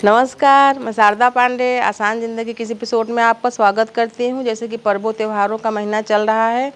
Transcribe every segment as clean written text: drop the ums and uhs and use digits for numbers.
नमस्कार, मैं शारदा पांडे आसान ज़िंदगी किसी एपिसोड में आपका स्वागत करती हूँ। जैसे कि पर्वों त्योहारों का महीना चल रहा है,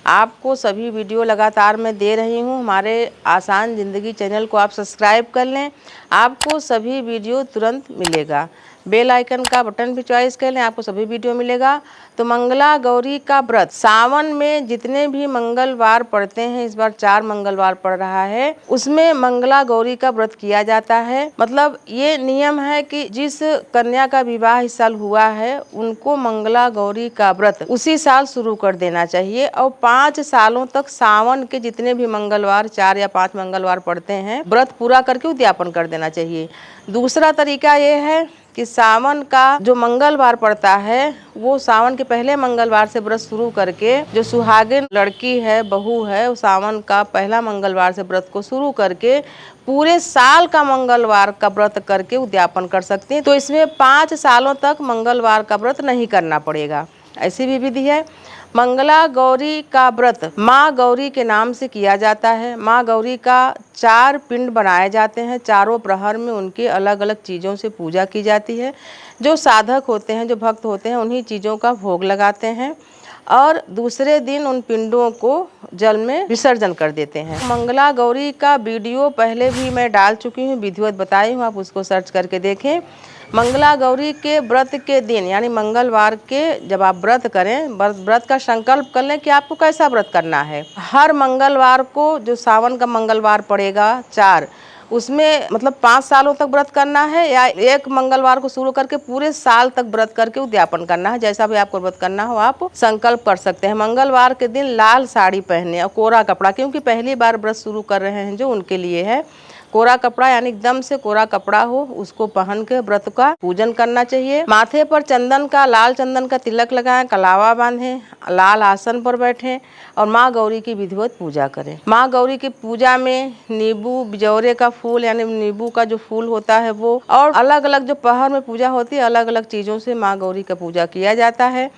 आपको सभी वीडियो लगातार मैं दे रही हूँ। हमारे आसान ज़िंदगी चैनल को आप सब्सक्राइब कर लें, आपको सभी वीडियो तुरंत मिलेगा। बेल आइकन का बटन भी चॉइस कर लें, आपको सभी वीडियो मिलेगा। तो मंगला गौरी का व्रत सावन में जितने भी मंगलवार पड़ते हैं, इस बार 4 मंगलवार पड़ रहा है, उसमें मंगला गौरी का व्रत किया जाता है। मतलब ये नियम है कि जिस कन्या का विवाह इस साल हुआ है, उनको मंगला गौरी का व्रत उसी साल शुरू कर देना चाहिए और 5 सालों तक सावन के जितने भी मंगलवार 4 या 5 मंगलवार पड़ते हैं, व्रत पूरा करके उद्यापन कर देना चाहिए। दूसरा तरीका ये है कि सावन का जो मंगलवार पड़ता है, वो सावन के पहले मंगलवार से व्रत शुरू करके जो सुहागिन लड़की है, बहू है, वो सावन का पहला मंगलवार से व्रत को शुरू करके पूरे साल का मंगलवार का व्रत करके उद्यापन कर सकती हैं। तो इसमें 5 सालों तक मंगलवार का व्रत नहीं करना पड़ेगा। ऐसी भी विधि है। मंगला गौरी का व्रत माँ गौरी के नाम से किया जाता है। माँ गौरी का 4 पिंड बनाए जाते हैं। चारों प्रहर में उनके अलग अलग चीज़ों से पूजा की जाती है। जो साधक होते हैं, जो भक्त होते हैं, उन्हीं चीज़ों का भोग लगाते हैं और दूसरे दिन उन पिंडों को जल में विसर्जन कर देते हैं। मंगला गौरी का वीडियो पहले भी मैं डाल चुकी हूँ, विधिवत बताई हूँ, आप उसको सर्च करके देखें। मंगला गौरी के व्रत के दिन यानी मंगलवार के जब आप व्रत करें, व्रत का संकल्प कर लें कि आपको कैसा व्रत करना है। हर मंगलवार को जो सावन का मंगलवार पड़ेगा 4, उसमें मतलब 5 सालों तक व्रत करना है या एक मंगलवार को शुरू करके पूरे साल तक व्रत करके उद्यापन करना है। जैसा भी आपको व्रत करना हो आप संकल्प कर सकते हैं। मंगलवार के दिन लाल साड़ी पहने और कोरा कपड़ा, क्योंकि पहली बार व्रत शुरू कर रहे हैं जो उनके लिए है। कोरा कपड़ा यानी एकदम से कोरा कपड़ा हो, उसको पहन के व्रत का पूजन करना चाहिए। माथे पर चंदन का, लाल चंदन का तिलक लगाएं, कलावा बांधें, लाल आसन पर बैठें और माँ गौरी की विधिवत पूजा करें। माँ गौरी की पूजा में नींबू, बिजौरे का फूल यानी नींबू का जो फूल होता है वो, और अलग अलग जो पहर में पूजा होती है, अलग अलग चीज़ों से माँ गौरी का पूजा किया जाता है।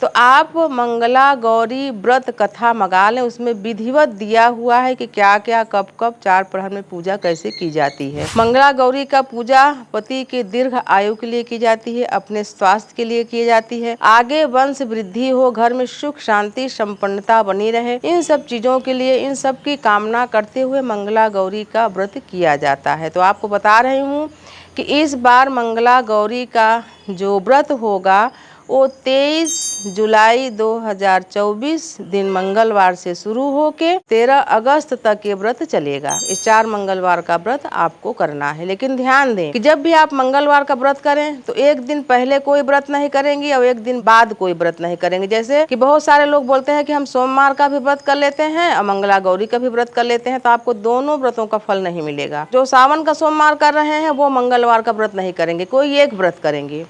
तो आप मंगला गौरी व्रत कथा मंगा लें, उसमें विधिवत दिया हुआ है कि क्या क्या कब कब 4 प्रहर में पूजा कैसे की जाती है। मंगला गौरी का पूजा पति की दीर्घ आयु के लिए की जाती है, अपने स्वास्थ्य के लिए की जाती है, आगे वंश वृद्धि हो, घर में सुख शांति संपन्नता बनी रहे, इन सब चीज़ों के लिए, इन सब की कामना करते हुए मंगला गौरी का व्रत किया जाता है। तो आपको बता रही हूँ कि इस बार मंगला गौरी का जो व्रत होगा वो 23 जुलाई 2024 दिन मंगलवार से शुरू होके 13 अगस्त तक ये व्रत चलेगा। इस 4 मंगलवार का व्रत आपको करना है। लेकिन ध्यान दें कि जब भी आप मंगलवार का व्रत करें तो एक दिन पहले कोई व्रत नहीं करेंगी और एक दिन बाद कोई व्रत नहीं करेंगे। जैसे कि बहुत सारे लोग बोलते हैं कि हम सोमवार का भी व्रत कर लेते हैं और मंगला गौरी का भी व्रत कर लेते हैं, तो आपको दोनों व्रतों का फल नहीं मिलेगा। जो सावन का सोमवार कर रहे हैं वो मंगलवार का व्रत नहीं करेंगे, कोई एक व्रत करेंगे,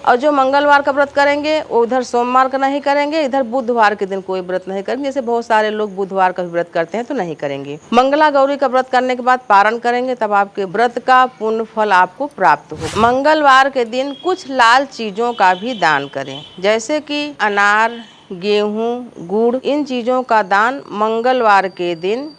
और जो मंगलवार का व्रत करेंगे वो उधर सोमवार का नहीं करेंगे, इधर बुधवार के दिन कोई व्रत नहीं करेंगे। जैसे बहुत सारे लोग बुधवार का भी व्रत करते हैं तो नहीं करेंगे। मंगला गौरी का व्रत करने के बाद पारण करेंगे, तब आपके व्रत का पुण्य फल आपको प्राप्त हो। मंगलवार के दिन कुछ लाल चीजों का भी दान करें, जैसे कि अनार, गेहूँ, गुड़, इन चीजों का दान मंगलवार के दिन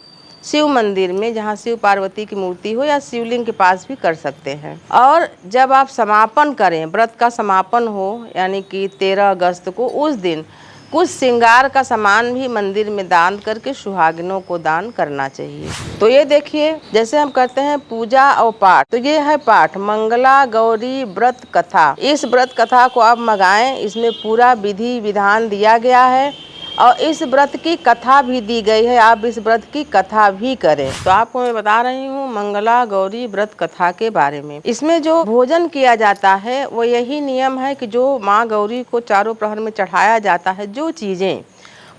शिव मंदिर में, जहाँ शिव पार्वती की मूर्ति हो, या शिवलिंग के पास भी कर सकते हैं। और जब आप समापन करें, व्रत का समापन हो यानी कि 13 अगस्त को, उस दिन कुछ श्रृंगार का सामान भी मंदिर में दान करके सुहागिनों को दान करना चाहिए। तो ये देखिए, जैसे हम करते हैं पूजा और पाठ, तो ये है पाठ मंगला गौरी व्रत कथा। इस व्रत कथा को आप मंगाएं, इसमें पूरा विधि विधान दिया गया है और इस व्रत की कथा भी दी गई है, आप इस व्रत की कथा भी करें। तो आपको मैं बता रही हूँ मंगला गौरी व्रत कथा के बारे में। इसमें जो भोजन किया जाता है वो यही नियम है कि जो माँ गौरी को चारों प्रहर में चढ़ाया जाता है, जो चीजें,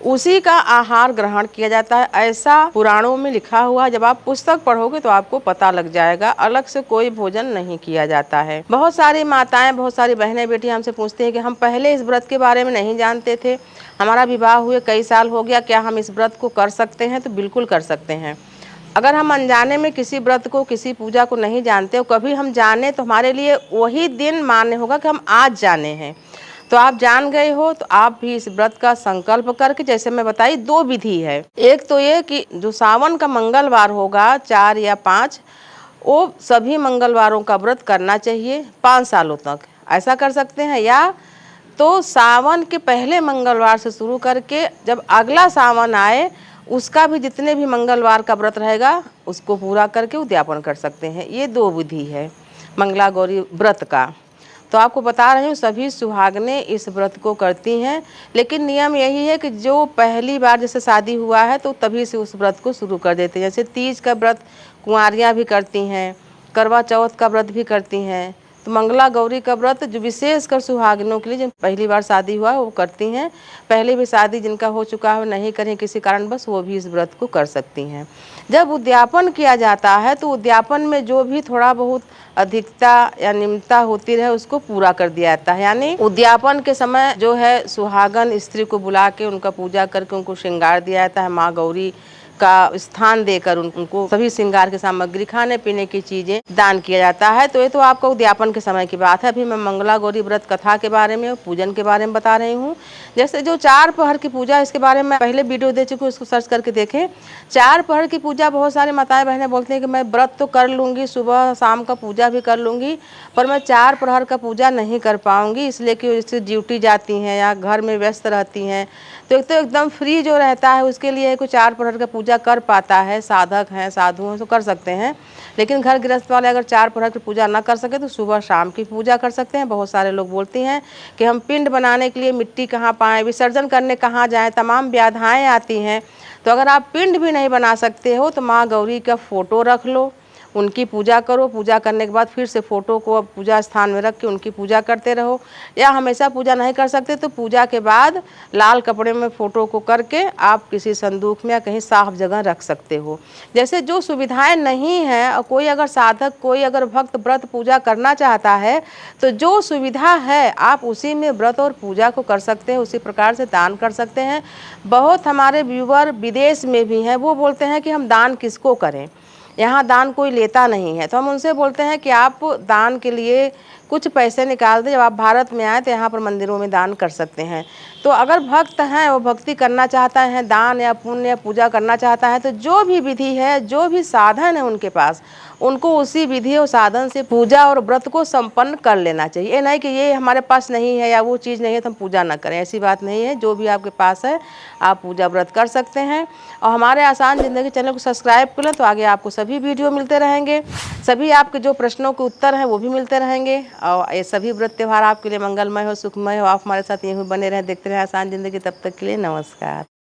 उसी का आहार ग्रहण किया जाता है। ऐसा पुराणों में लिखा हुआ है, जब आप पुस्तक पढ़ोगे तो आपको पता लग जाएगा। अलग से कोई भोजन नहीं किया जाता है। बहुत सारी माताएं, बहुत सारी बहनें बेटियां हमसे पूछती हैं कि हम पहले इस व्रत के बारे में नहीं जानते थे, हमारा विवाह हुए कई साल हो गया, क्या हम इस व्रत को कर सकते हैं? तो बिल्कुल कर सकते हैं। अगर हम अनजाने में किसी व्रत को, किसी पूजा को नहीं जानते और कभी हम जाने, तो हमारे लिए वही दिन मान्य होगा कि हम आज जाने हैं। तो आप जान गए हो तो आप भी इस व्रत का संकल्प करके, जैसे मैं बताई, 2 विधि है। एक तो ये कि जो सावन का मंगलवार होगा 4 या 5, वो सभी मंगलवारों का व्रत करना चाहिए 5 सालों तक। ऐसा कर सकते हैं, या तो सावन के पहले मंगलवार से शुरू करके जब अगला सावन आए उसका भी जितने भी मंगलवार का व्रत रहेगा उसको पूरा करके उद्यापन कर सकते हैं। ये 2 विधि है मंगला गौरी व्रत का। तो आपको बता रही हूँ सभी सुहागनें इस व्रत को करती हैं, लेकिन नियम यही है कि जो पहली बार जैसे शादी हुआ है तो तभी से उस व्रत को शुरू कर देते हैं। जैसे तीज का व्रत कुंवारियाँ भी करती हैं, करवा चौथ का व्रत भी करती हैं। तो मंगला गौरी का व्रत जो विशेषकर सुहागिनों के लिए जिन पहली बार शादी हुआ है वो करती हैं। पहले भी शादी जिनका हो चुका है नहीं करें किसी कारणवश, वो भी इस व्रत को कर सकती हैं। जब उद्यापन किया जाता है तो उद्यापन में जो भी थोड़ा बहुत अधिकता या निम्नता होती रहे उसको पूरा कर दिया जाता है। यानी उद्यापन के समय जो है सुहागन स्त्री को बुला के उनका पूजा करके उनको श्रृंगार दिया जाता है। माँ गौरी का स्थान देकर उनको सभी श्रृंगार की सामग्री, खाने पीने की चीजें दान किया जाता है। तो ये तो आपका उद्यापन के समय की बात है। अभी मैं मंगला गौरी व्रत कथा के बारे में, पूजन के बारे में बता रही हूँ। जैसे जो 4 पहर की पूजा, इसके बारे में पहले वीडियो दे चुकी हूँ, उसको सर्च करके देखें। 4 पहर की पूजा बहुत सारी माताएं बहनें बोलती हैं कि मैं व्रत तो कर लूँगी, सुबह शाम का पूजा भी कर लूँगी, पर मैं 4 प्रहर का पूजा नहीं कर पाऊँगी, इसलिए कि जैसे ड्यूटी जाती हैं या घर में व्यस्त रहती हैं। तो एक तो एकदम फ्री जो रहता है उसके लिए कोई 4 प्रहर का पूजा कर पाता है, साधक हैं साधु हैं तो कर सकते हैं। लेकिन घर गृहस्थ वाले अगर 4 प्रहर की पूजा ना कर सके तो सुबह शाम की पूजा कर सकते हैं। बहुत सारे लोग बोलती हैं कि हम पिंड बनाने के लिए मिट्टी कहाँ पाएँ, विसर्जन करने कहाँ जाएँ, तमाम व्याधाएँ आती हैं। तो अगर आप पिंड भी नहीं बना सकते हो तो माँ गौरी का फ़ोटो रख लो, उनकी पूजा करो। पूजा करने के बाद फिर से फ़ोटो को अब पूजा स्थान में रख के उनकी पूजा करते रहो। या हमेशा पूजा नहीं कर सकते तो पूजा के बाद लाल कपड़े में फ़ोटो को करके आप किसी संदूक में या कहीं साफ जगह रख सकते हो। जैसे जो सुविधाएं नहीं हैं और कोई अगर साधक, कोई अगर भक्त व्रत पूजा करना चाहता है तो जो सुविधा है आप उसी में व्रत और पूजा को कर सकते हैं, उसी प्रकार से दान कर सकते हैं। बहुत हमारे व्यूवर विदेश में भी हैं, वो बोलते हैं कि हम दान किसको करें, यहाँ दान कोई लेता नहीं है। तो हम उनसे बोलते हैं कि आप दान के लिए कुछ पैसे निकाल दें, जब आप भारत में आए तो यहाँ पर मंदिरों में दान कर सकते हैं। तो अगर भक्त हैं, वो भक्ति करना चाहता है, दान या पुण्य या पूजा करना चाहता है, तो जो भी विधि है, जो भी साधन है उनके पास, उनको उसी विधि और साधन से पूजा और व्रत को संपन्न कर लेना चाहिए। ये नहीं कि ये हमारे पास नहीं है या वो चीज़ नहीं है तो हम पूजा ना करें, ऐसी बात नहीं है। जो भी आपके पास है आप पूजा व्रत कर सकते हैं। और हमारे आसान ज़िंदगी चैनल को सब्सक्राइब कर लें तो आगे आपको सभी वीडियो मिलते रहेंगे, सभी आपके जो प्रश्नों के उत्तर हैं वो भी मिलते रहेंगे। और ये सभी व्रत त्यौहार आपके लिए मंगलमय हो, सुखमय हो। आप हमारे साथ यूँ ही बने रहें, देखते रहें आसान ज़िंदगी। तब तक के लिए नमस्कार।